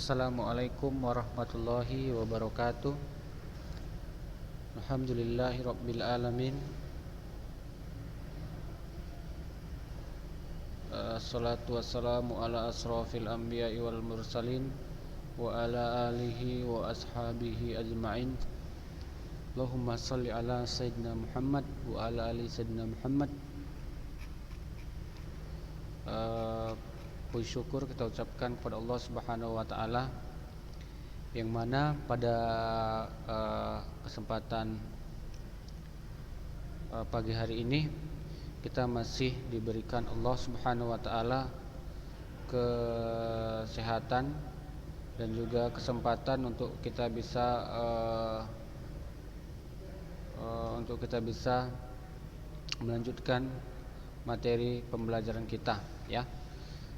Assalamualaikum warahmatullahi wabarakatuh. Alhamdulillahi rabbil alamin. Assalatu wassalamu ala asrafil anbiya'i wal mursalin wa ala alihi wa ashabihi ajma'in. Allahumma salli ala sayyidina Muhammad wa ala ali sayyidina Muhammad. Puji syukur kita ucapkan kepada Allah Subhanahu wa taala, yang mana pada kesempatan pagi hari ini kita masih diberikan Allah Subhanahu wa taala kesehatan dan juga kesempatan untuk kita bisa melanjutkan materi pembelajaran kita, ya.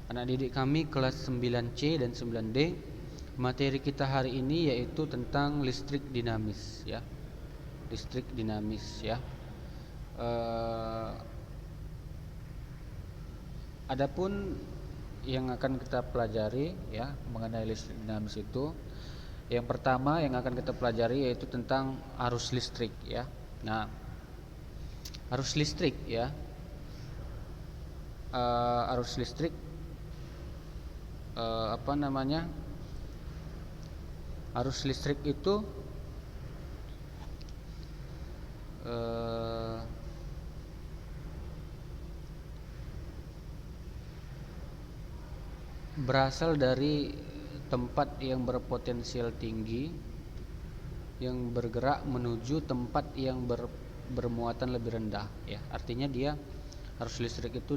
Anak didik kami kelas 9C dan 9D, materi kita hari ini yaitu tentang listrik dinamis, ya. Listrik dinamis, ya. Adapun yang akan kita pelajari, ya, mengenai listrik dinamis itu, yang pertama yang akan kita pelajari yaitu tentang arus listrik, ya. Nah, arus listrik, ya. Arus listrik arus listrik itu berasal dari tempat yang berpotensial tinggi yang bergerak menuju tempat yang bermuatan lebih rendah, ya. Artinya arus listrik itu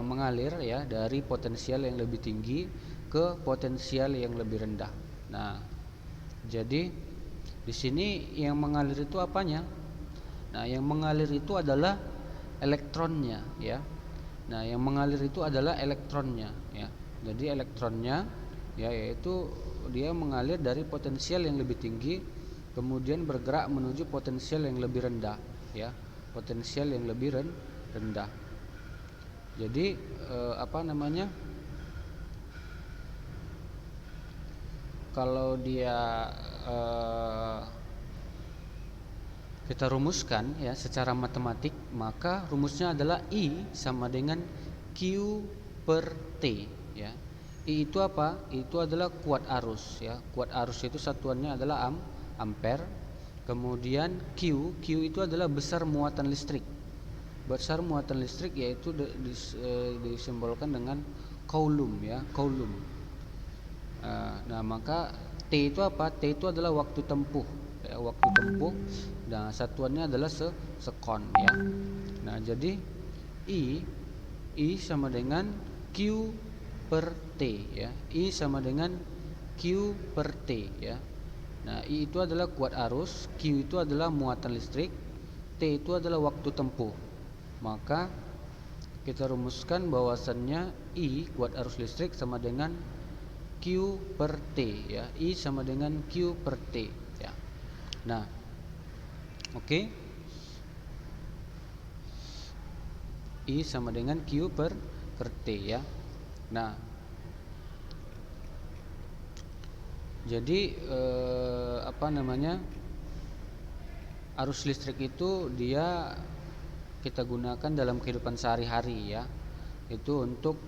mengalir, ya, dari potensial yang lebih tinggi ke potensial yang lebih rendah. Nah, jadi di sini yang mengalir itu apanya? Nah, yang mengalir itu adalah elektronnya, ya. Nah, yang mengalir itu adalah elektronnya, ya. Jadi elektronnya, ya, yaitu dia mengalir dari potensial yang lebih tinggi kemudian bergerak menuju potensial yang lebih rendah, ya. Potensial yang lebih rendah. Jadi kalau kita rumuskan, ya, secara matematik, maka rumusnya adalah I sama dengan Q per T, ya. I itu apa? Itu adalah kuat arus, ya. Kuat arus itu satuannya adalah ampere. Kemudian Q itu adalah besar muatan listrik. Besar muatan listrik yaitu disimbolkan dengan coulomb, ya, coulomb. Nah, maka T itu apa? T itu adalah waktu tempuh, ya, waktu tempuh. Nah, satuannya adalah sekon, ya. Nah, jadi I sama dengan Q per T, ya. I sama dengan Q per T, ya. Nah, I itu adalah kuat arus, Q itu adalah muatan listrik, T itu adalah waktu tempuh. Maka kita rumuskan bahwasannya I, kuat arus listrik, sama dengan Q per T, ya. I sama dengan Q per T, ya. Nah, oke. I sama dengan Q per T, ya. Nah, jadi arus listrik itu kita gunakan dalam kehidupan sehari-hari, ya. Itu untuk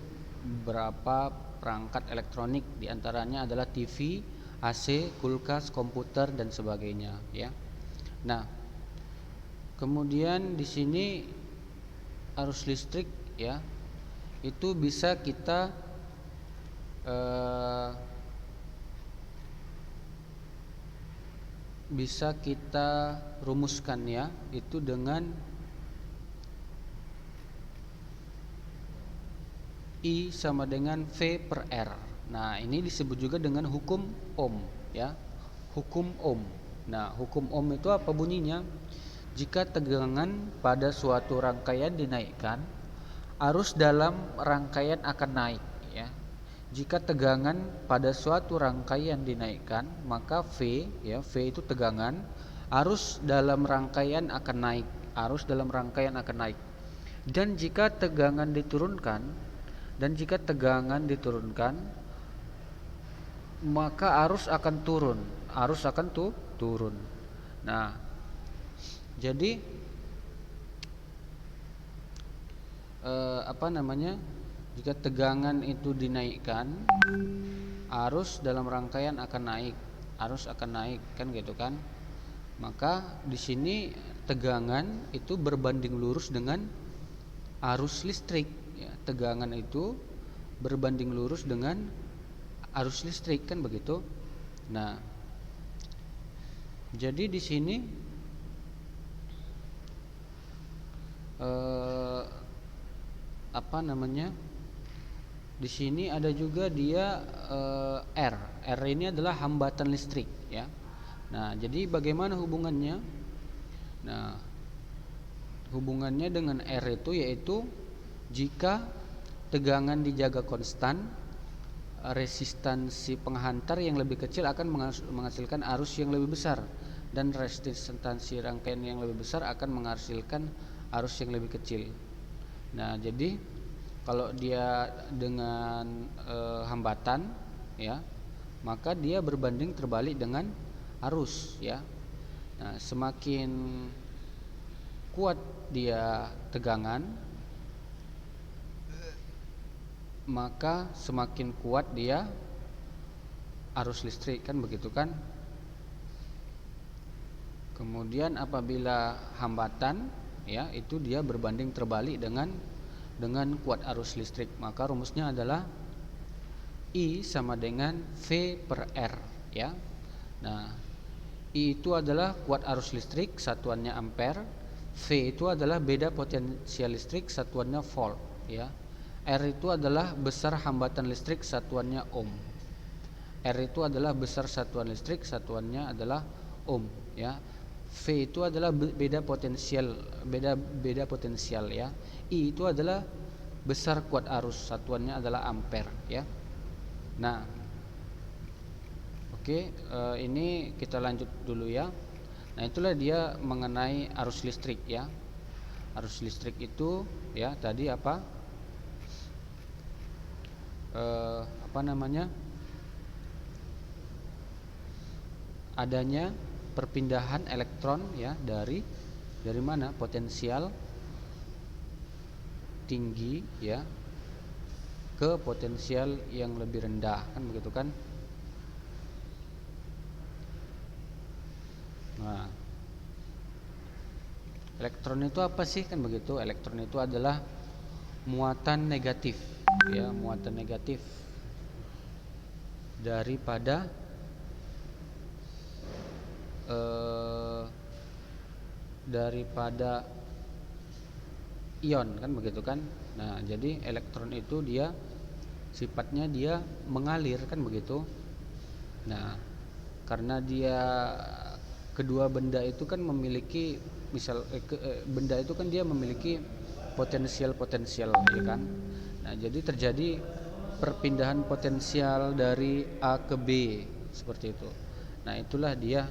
beberapa perangkat elektronik, diantaranya adalah TV, AC, kulkas, komputer, dan sebagainya, ya. Nah, kemudian di sini arus listrik, ya, itu bisa kita rumuskan, ya, itu dengan I sama dengan V per R. Nah, ini disebut juga dengan hukum Ohm, ya. Hukum Ohm. Nah, hukum Ohm itu apa bunyinya? Jika tegangan pada suatu rangkaian dinaikkan, arus dalam rangkaian akan naik, ya. Jika tegangan pada suatu rangkaian dinaikkan, maka V, ya, V itu tegangan, arus dalam rangkaian akan naik. Dan jika tegangan diturunkan, Dan jika tegangan diturunkan, maka arus akan turun. Arus akan turun. Nah, jadi jika tegangan itu dinaikkan, arus dalam rangkaian akan naik. Arus akan naik, kan gitu kan? Maka di sini tegangan itu berbanding lurus dengan arus listrik, ya. Tegangan itu berbanding lurus dengan arus listrik, kan begitu. Nah, jadi di sini di sini ada juga dia R. R ini adalah hambatan listrik, ya. Nah, jadi bagaimana hubungannya? Nah, hubungannya dengan R itu yaitu jika tegangan dijaga konstan, resistansi penghantar yang lebih kecil akan menghasilkan arus yang lebih besar, dan resistansi rangkaian yang lebih besar akan menghasilkan arus yang lebih kecil. Nah, jadi kalau dia dengan hambatan, ya, maka dia berbanding terbalik dengan arus, ya. Nah, semakin kuat dia tegangan, maka semakin kuat dia arus listrik, kan begitu kan? Kemudian apabila hambatan, ya, itu dia berbanding terbalik dengan kuat arus listrik, maka rumusnya adalah I sama dengan V per R, ya. Nah, I itu adalah kuat arus listrik, satuannya ampere. V itu adalah beda potensial listrik, satuannya volt, ya. R itu adalah besar hambatan listrik, satuannya ohm. R itu adalah besar satuan listrik, satuannya adalah ohm, ya. V itu adalah beda potensial, ya. I itu adalah besar kuat arus, satuannya adalah ampere, ya. Nah, oke, ini kita lanjut dulu, ya. Nah, itulah dia mengenai arus listrik, ya. Arus listrik itu, ya, tadi adanya perpindahan elektron, ya, dari mana? Potensial tinggi, ya, ke potensial yang lebih rendah, kan begitu kan? Nah, elektron itu apa sih, kan begitu? Elektron itu adalah muatan negatif, ya, muatan negatif daripada ion, kan begitu kan? Nah, jadi elektron itu dia sifatnya dia mengalir, kan begitu. Nah, karena dia kedua benda itu kan memiliki benda itu kan dia memiliki potensial, ya kan. Nah, jadi terjadi perpindahan potensial dari A ke B seperti itu. Nah, itulah dia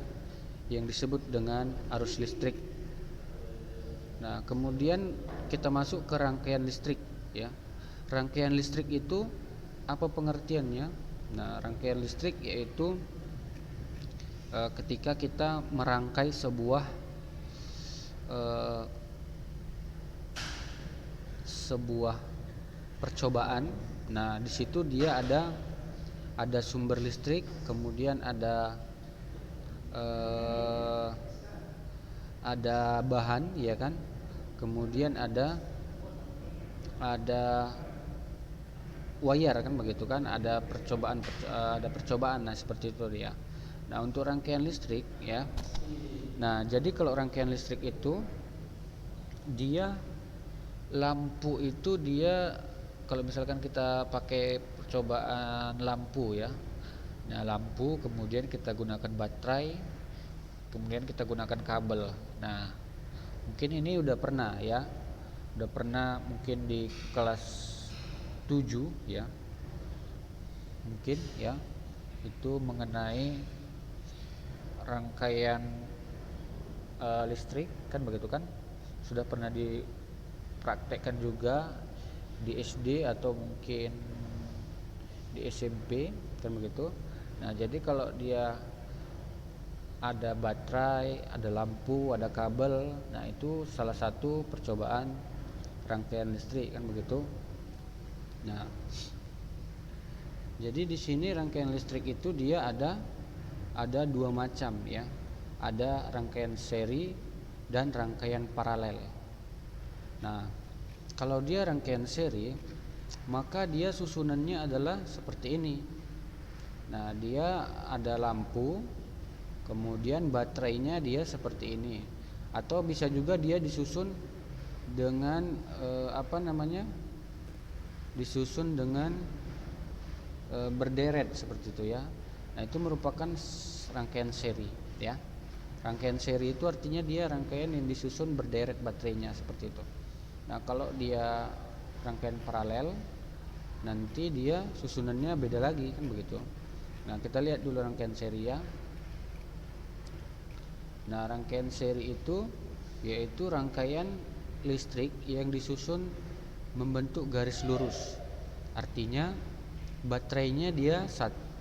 yang disebut dengan arus listrik. Nah, kemudian kita masuk ke rangkaian listrik, ya. Rangkaian listrik itu apa pengertiannya? Nah, rangkaian listrik yaitu ketika kita merangkai sebuah percobaan. Nah, di situ dia ada sumber listrik, kemudian ada bahan, ya kan? Kemudian ada wire, kan begitu kan? Ada percobaan. Nah, seperti itu dia. Nah, untuk rangkaian listrik, ya. Nah, jadi kalau rangkaian listrik itu dia lampu itu dia kalau misalkan kita pakai percobaan lampu, ya. Nah, lampu kemudian kita gunakan baterai, kemudian kita gunakan kabel. Nah, mungkin ini udah pernah, ya. Udah pernah mungkin di kelas 7, ya. Mungkin, ya. Itu mengenai rangkaian listrik, kan begitu kan? Sudah pernah dipraktekkan juga di SD atau mungkin di SMP kan begitu. Nah, jadi kalau dia ada baterai, ada lampu, ada kabel, nah itu salah satu percobaan rangkaian listrik kan begitu. Nah, jadi di sini rangkaian listrik itu dia ada dua macam ya. Ada rangkaian seri dan rangkaian paralel. Nah, kalau dia rangkaian seri, maka dia susunannya adalah seperti ini. Nah, dia ada lampu, kemudian baterainya dia seperti ini. Atau bisa juga dia disusun dengan disusun dengan berderet seperti itu ya. Nah, itu merupakan rangkaian seri ya. Rangkaian seri itu artinya dia rangkaian yang disusun berderet baterainya seperti itu. Nah, kalau dia rangkaian paralel, nanti dia susunannya beda lagi kan begitu. Nah, kita lihat dulu rangkaian seri ya. Nah, rangkaian seri itu yaitu rangkaian listrik yang disusun membentuk garis lurus. Artinya baterainya dia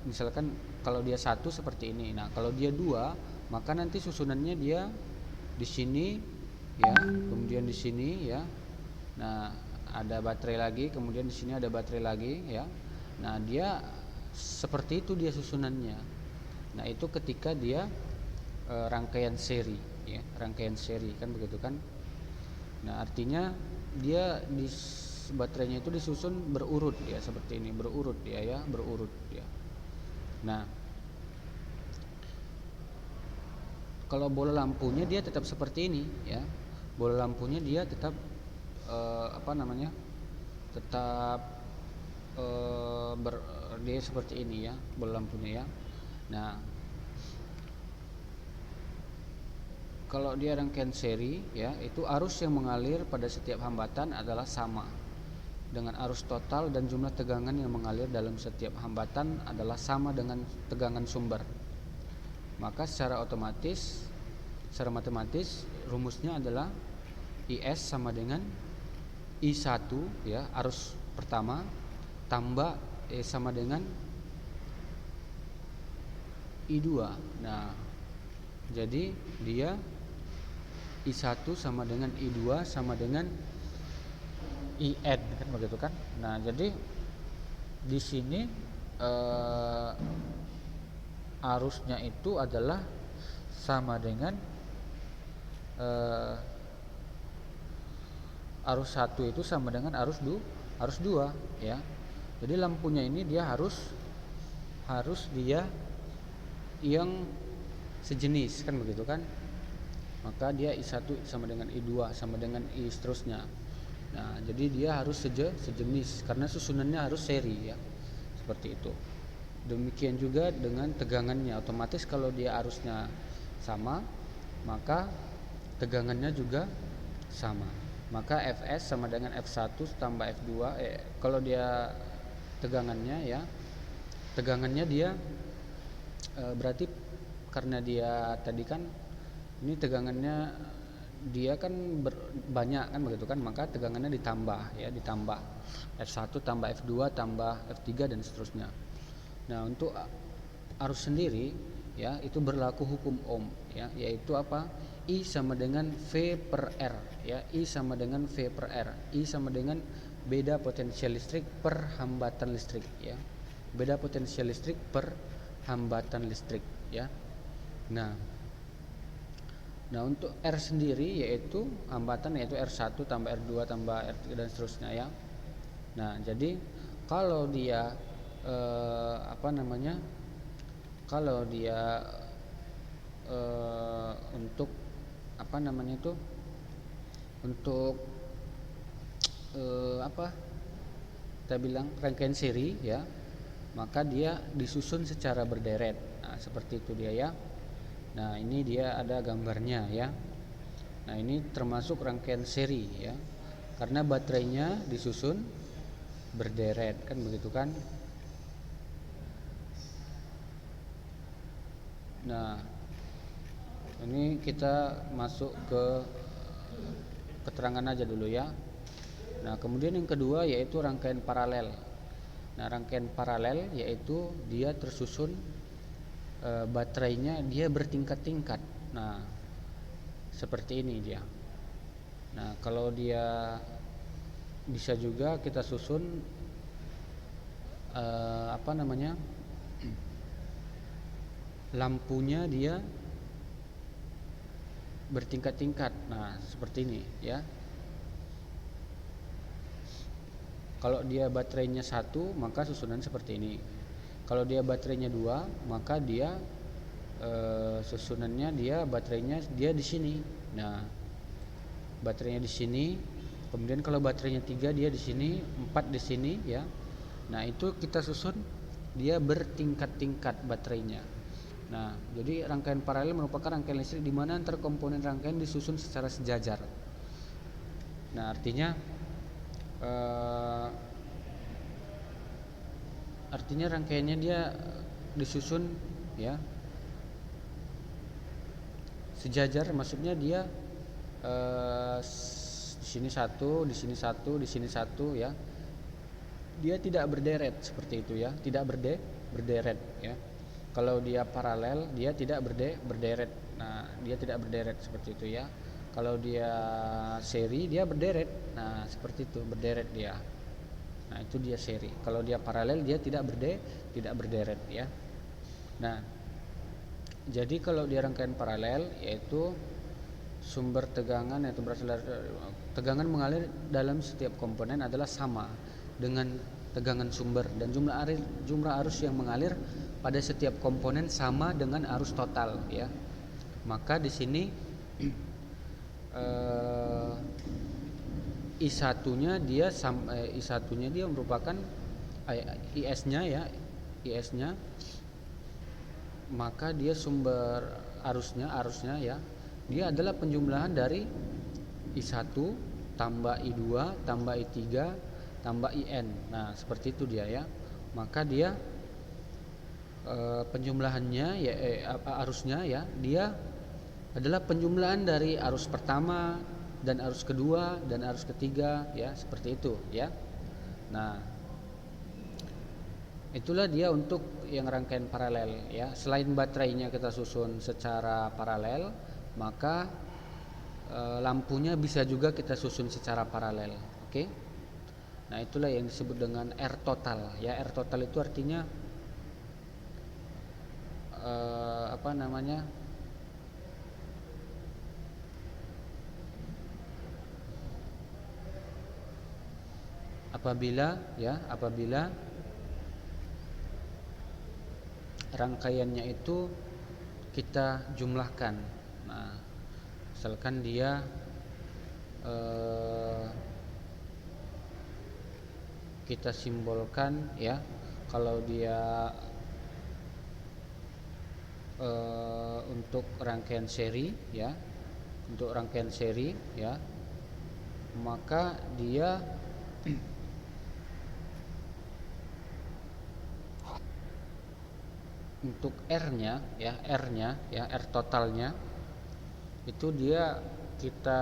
misalkan kalau dia satu seperti ini. Nah, kalau dia dua, maka nanti susunannya dia di sini ya, kemudian di sini ya. Nah, ada baterai lagi, kemudian di sini ada baterai lagi ya. Nah, dia seperti itu dia susunannya. Nah, itu ketika dia rangkaian seri ya, rangkaian seri kan begitu kan. Nah, artinya dia baterainya itu disusun berurut ya, seperti ini, berurut ya, berurut ya. Nah, kalau bola lampunya dia tetap seperti ini ya. Bola lampunya dia tetap tetap dia seperti ini ya, bola lampunya ya. Nah, kalau dia rangkaian seri ya, itu arus yang mengalir pada setiap hambatan adalah sama dengan arus total, dan jumlah tegangan yang mengalir dalam setiap hambatan adalah sama dengan tegangan sumber. Maka secara matematis rumusnya adalah IS sama dengan I1 ya, arus pertama, tambah E sama dengan I2. Nah, jadi dia I1 sama dengan I2 sama dengan IN kan begitu kan. Nah, jadi di sini arusnya itu adalah sama dengan arus 1 itu sama dengan arus 2 ya. Jadi lampunya ini dia harus dia yang sejenis kan begitu kan. Maka dia I1 sama dengan I2 sama dengan I seterusnya. Nah, jadi dia harus sejenis karena susunannya harus seri ya. Seperti itu. Demikian juga dengan tegangannya, otomatis kalau dia arusnya sama, maka tegangannya juga sama. Maka Fs sama dengan F1 tambah F2. Kalau dia tegangannya ya, tegangannya dia berarti karena dia tadi kan ini tegangannya dia kan banyak kan begitu kan, maka tegangannya ditambah ya, ditambah F1 tambah F2 tambah F3 dan seterusnya. Nah, untuk arus sendiri ya, itu berlaku hukum Ohm ya, yaitu apa? I sama dengan V per R ya, I sama dengan V per R. I sama dengan beda potensial listrik per hambatan listrik ya. Beda potensial listrik per hambatan listrik ya. Nah, untuk R sendiri yaitu hambatan, yaitu R1 tambah R2 tambah R3 dan seterusnya ya. Nah, jadi kalau dia kalau dia untuk untuk kita bilang rangkaian seri ya, maka dia disusun secara berderet. Nah, seperti itu dia ya. Nah, ini dia ada gambarnya ya. Nah, ini termasuk rangkaian seri ya, karena baterainya disusun berderet kan begitu kan. Nah, ini kita masuk ke keterangan aja dulu ya. Nah, kemudian yang kedua yaitu rangkaian paralel. Nah, rangkaian paralel yaitu dia tersusun baterainya dia bertingkat-tingkat. Nah, seperti ini dia. Nah, kalau dia bisa juga kita susun lampunya dia bertingkat-tingkat. Nah, seperti ini ya. Kalau dia baterainya 1, maka susunan seperti ini. Kalau dia baterainya 2, maka dia susunannya baterainya di sini. Nah, baterainya di sini. Kemudian kalau baterainya 3 dia di sini, 4 di sini ya. Nah, itu kita susun dia bertingkat-tingkat baterainya. Nah, jadi rangkaian paralel merupakan rangkaian listrik di mana antar komponen rangkaian disusun secara sejajar. Nah, artinya rangkaiannya dia disusun ya sejajar, maksudnya dia di sini satu, di sini satu, di sini satu ya. Dia tidak berderet seperti itu ya, tidak berderet ya. Kalau dia paralel dia tidak berderet. Nah, dia tidak berderet seperti itu ya. Kalau dia seri dia berderet. Nah, seperti itu, berderet dia. Nah, itu dia seri. Kalau dia paralel dia tidak berderet ya. Nah, jadi kalau dia rangkaian paralel yaitu sumber tegangan yaitu berasal dari tegangan mengalir dalam setiap komponen adalah sama dengan tegangan sumber, dan jumlah arus yang mengalir pada setiap komponen sama dengan arus total ya. Maka di sini I1-nya dia merupakan IS-nya ya, IS-nya, maka dia sumber arusnya ya, dia adalah penjumlahan dari I1 tambah I2 tambah I3 tambah IN. Nah, seperti itu dia ya. Maka dia penjumlahannya ya arusnya ya, dia adalah penjumlahan dari arus pertama dan arus kedua dan arus ketiga ya, seperti itu ya. Nah, itulah dia untuk yang rangkaian paralel ya. Selain baterainya kita susun secara paralel, maka lampunya bisa juga kita susun secara paralel. Oke. Nah, itulah yang disebut dengan R total ya. R total itu artinya apabila rangkaiannya itu kita jumlahkan. Nah, misalkan dia kita simbolkan ya, kalau dia untuk rangkaian seri ya, untuk rangkaian seri ya, maka dia untuk R-nya ya, R totalnya itu dia kita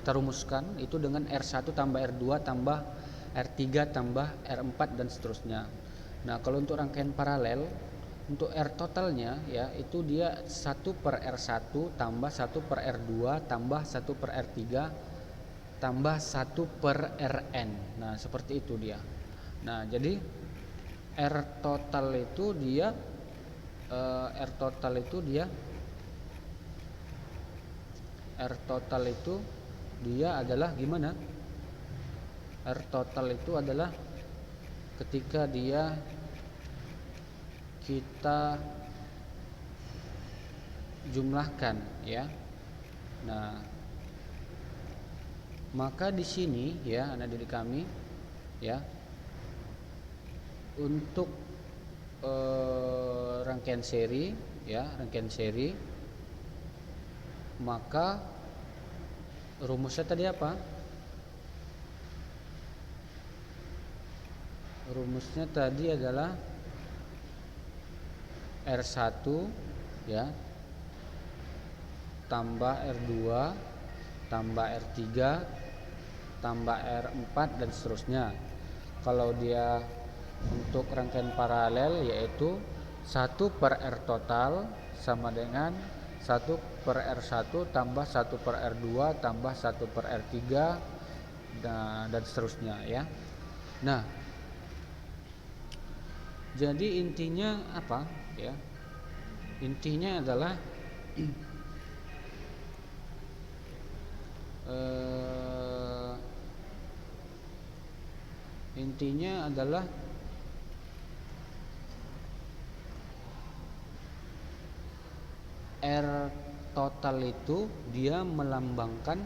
rumuskan itu dengan R1 tambah R2 tambah R3 tambah R4 dan seterusnya. Nah, kalau untuk rangkaian paralel untuk R totalnya ya, itu dia 1/R1 tambah 1/R2 tambah 1/R3 tambah 1/Rn. Nah, seperti itu dia. Nah, jadi R total itu dia adalah gimana? R total itu adalah ketika kita jumlahkan ya. Nah, maka di sini ya anak didik kami ya, untuk rangkaian seri ya, maka rumusnya tadi apa? Rumusnya tadi adalah R1 ya tambah R2 tambah R3 tambah R4 dan seterusnya. Kalau dia untuk rangkaian paralel yaitu 1 per R total sama dengan 1 per R1 tambah 1 per R2 tambah 1 per R3 dan seterusnya ya. Nah, jadi intinya apa ya? Intinya adalah intinya adalah R total itu dia melambangkan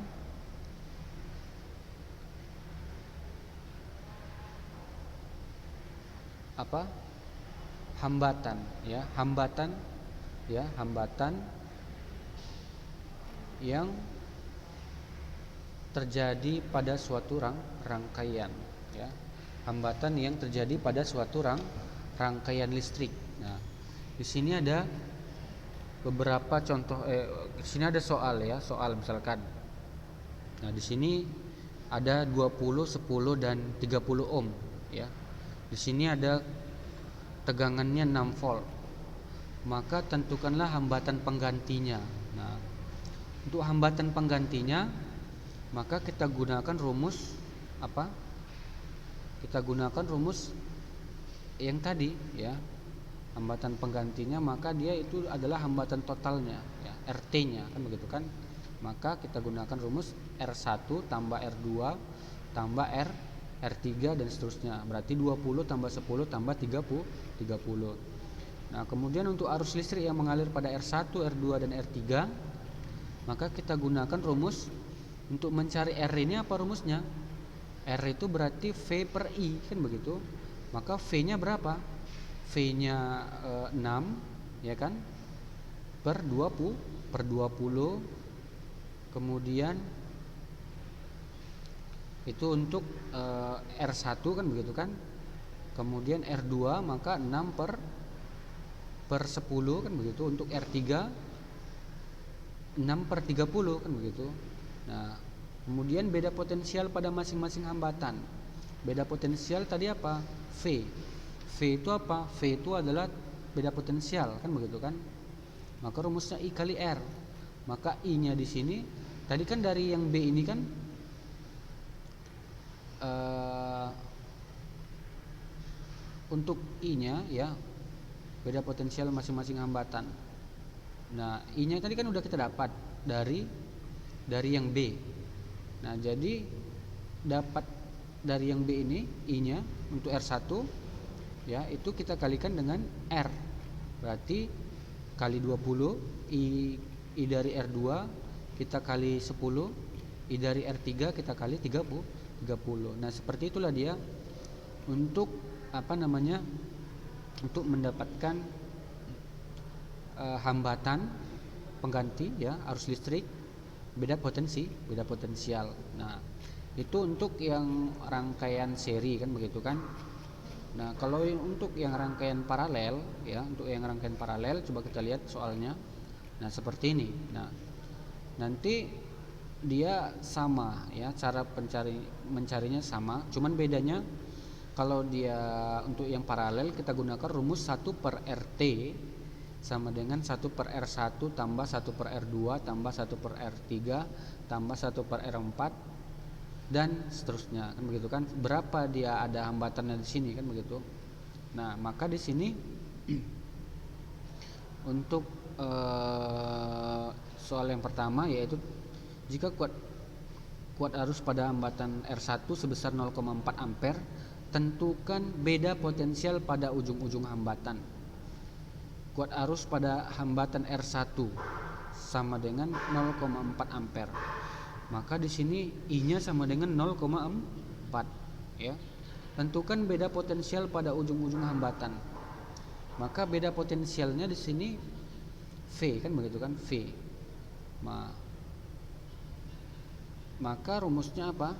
apa? Hambatan ya, hambatan yang terjadi pada suatu rangkaian ya. Hambatan yang terjadi pada suatu rangkaian listrik. Nah, di sini ada beberapa contoh di sini ada soal ya, soal misalkan. Nah, di sini ada 20, 10 dan 30 ohm ya. Di sini ada tegangannya 6 volt. Maka tentukanlah hambatan penggantinya. Nah, untuk hambatan penggantinya maka kita gunakan rumus apa? Kita gunakan rumus yang tadi ya. Hambatan penggantinya maka dia itu adalah hambatan totalnya ya, RT-nya kan begitu kan. Maka kita gunakan rumus R1 tambah R2 tambah R3 dan seterusnya. Berarti 20 tambah 10 tambah 30. Nah, kemudian untuk arus listrik yang mengalir pada R1, R2 dan R3 maka kita gunakan rumus untuk mencari R ini apa rumusnya? R itu berarti V per I kan begitu. Maka V-nya berapa? V-nya 6 ya kan? Per 20 kemudian itu untuk R1 kan begitu kan? Kemudian R2 maka 6 per 10 kan begitu. Untuk R3 6 per 30 kan begitu. Nah, kemudian beda potensial pada masing-masing hambatan. Beda potensial tadi apa? V. V itu apa? V itu adalah beda potensial kan begitu kan? Maka rumusnya I kali R. Maka I-nya di sini tadi kan dari yang B ini kan untuk I-nya ya beda potensial masing-masing hambatan. Nah, I-nya tadi kan udah kita dapat dari yang B. Nah, jadi dapat dari yang B ini I-nya untuk R1 ya, itu kita kalikan dengan R. Berarti kali 20 I dari R2 kita kali 10, I dari R3 kita kali 30. Nah, seperti itulah dia untuk untuk mendapatkan hambatan pengganti ya arus listrik beda potensial. Nah, itu untuk yang rangkaian seri kan begitu kan. Nah, kalau untuk yang rangkaian paralel ya, untuk yang rangkaian paralel coba kita lihat soalnya. Nah, seperti ini. Nah, nanti dia sama ya, cara mencarinya sama, cuman bedanya kalau dia untuk yang paralel kita gunakan rumus 1 per RT sama dengan 1 per R1 tambah 1 per R2 tambah 1 per R3 tambah 1 per R4 dan seterusnya kan begitu kan. Berapa dia ada hambatannya di sini kan begitu. Nah, maka di sini untuk soal yang pertama yaitu jika kuat arus pada hambatan R1 sebesar 0,4 ampere, tentukan beda potensial pada ujung-ujung hambatan. Kuat arus pada hambatan R1 sama dengan 0,4 ampere. Maka di sini I-nya sama dengan 0,4 ya. Tentukan beda potensial pada ujung-ujung hambatan. Maka beda potensialnya di sini V kan begitu kan, V. Maka rumusnya apa?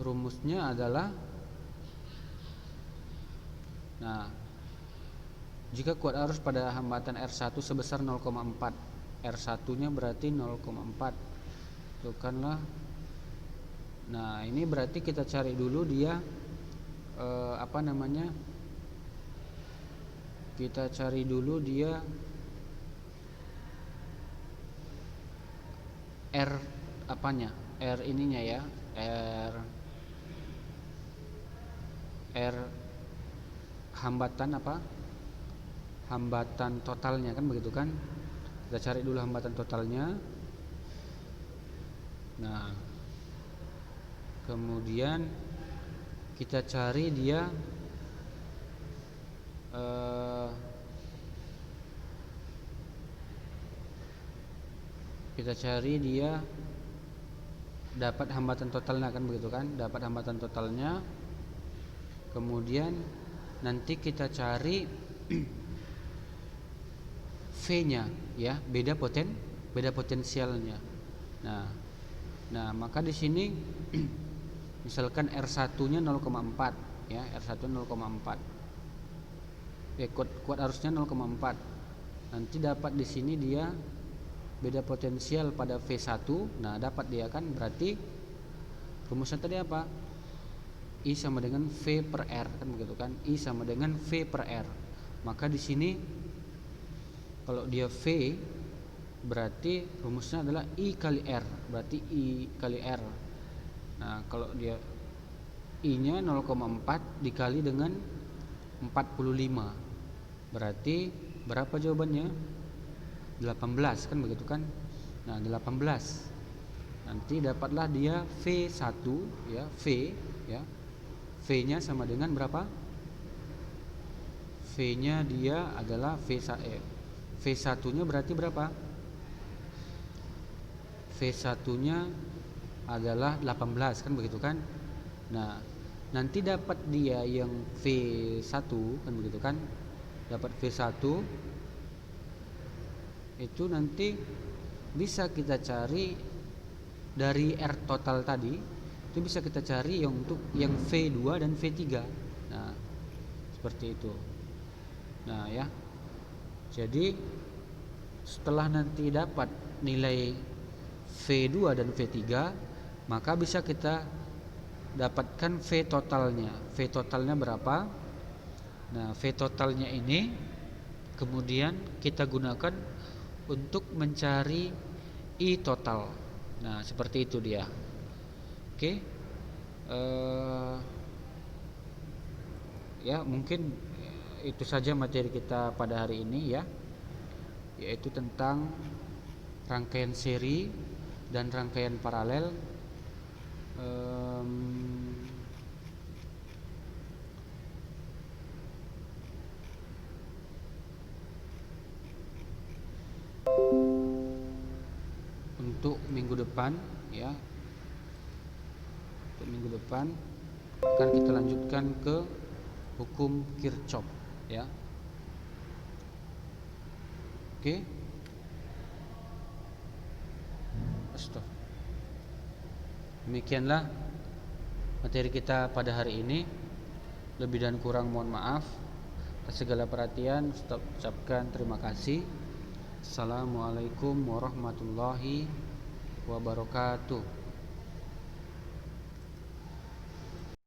Rumusnya adalah jika kuat arus pada hambatan R1 sebesar 0,4, R1-nya berarti 0,4 Tentukanlah. Nah, ini berarti kita cari dulu dia apa namanya? Kita cari dulu dia R apanya? R ininya ya. R hambatan apa? Hambatan totalnya kan begitu kan? Kita cari dulu hambatan totalnya. Nah, kemudian kita cari dia dapat hambatan totalnya kan begitu kan? Dapat hambatan totalnya. Kemudian nanti kita cari V-nya ya, beda potensialnya. Nah, maka di sini misalkan R1-nya 0,4 ya, R1 0,4. Kuat arusnya 0,4. Nanti dapat di sini dia beda potensial pada V1. Nah, dapat dia kan, berarti rumusnya tadi apa? I sama dengan V per R kan begitu kan? I sama dengan V per R. Maka di sini kalau dia V berarti rumusnya adalah I kali R, berarti I kali R. Nah, kalau dia I-nya 0,4 dikali dengan 45, berarti berapa jawabannya? 18 kan begitu kan? Nah, 18. Nanti dapatlah dia V1 ya, V ya. V-nya sama dengan berapa? V-nya dia adalah V1-nya berarti berapa? V1-nya adalah 18 kan begitu kan? Nah, nanti dapat dia yang V1 kan begitu kan? Dapat V1 itu nanti bisa kita cari dari R total tadi, itu bisa kita cari yang untuk yang V2 dan V3. Nah, seperti itu. Nah, ya. Jadi setelah nanti dapat nilai V2 dan V3, maka bisa kita dapatkan V totalnya. V totalnya berapa? Nah, V totalnya ini kemudian kita gunakan untuk mencari I total. Nah, seperti itu dia. Oke. Ya, mungkin itu saja materi kita pada hari ini ya, yaitu tentang rangkaian seri dan rangkaian paralel. Untuk minggu depan ya, untuk minggu depan akan kita lanjutkan ke hukum Kirchhoff ya. Oke. Demikianlah materi kita pada hari ini. Lebih dan kurang mohon maaf. Atas segala perhatian, saya ucapkan terima kasih. Assalamualaikum warahmatullahi wabarakatuh.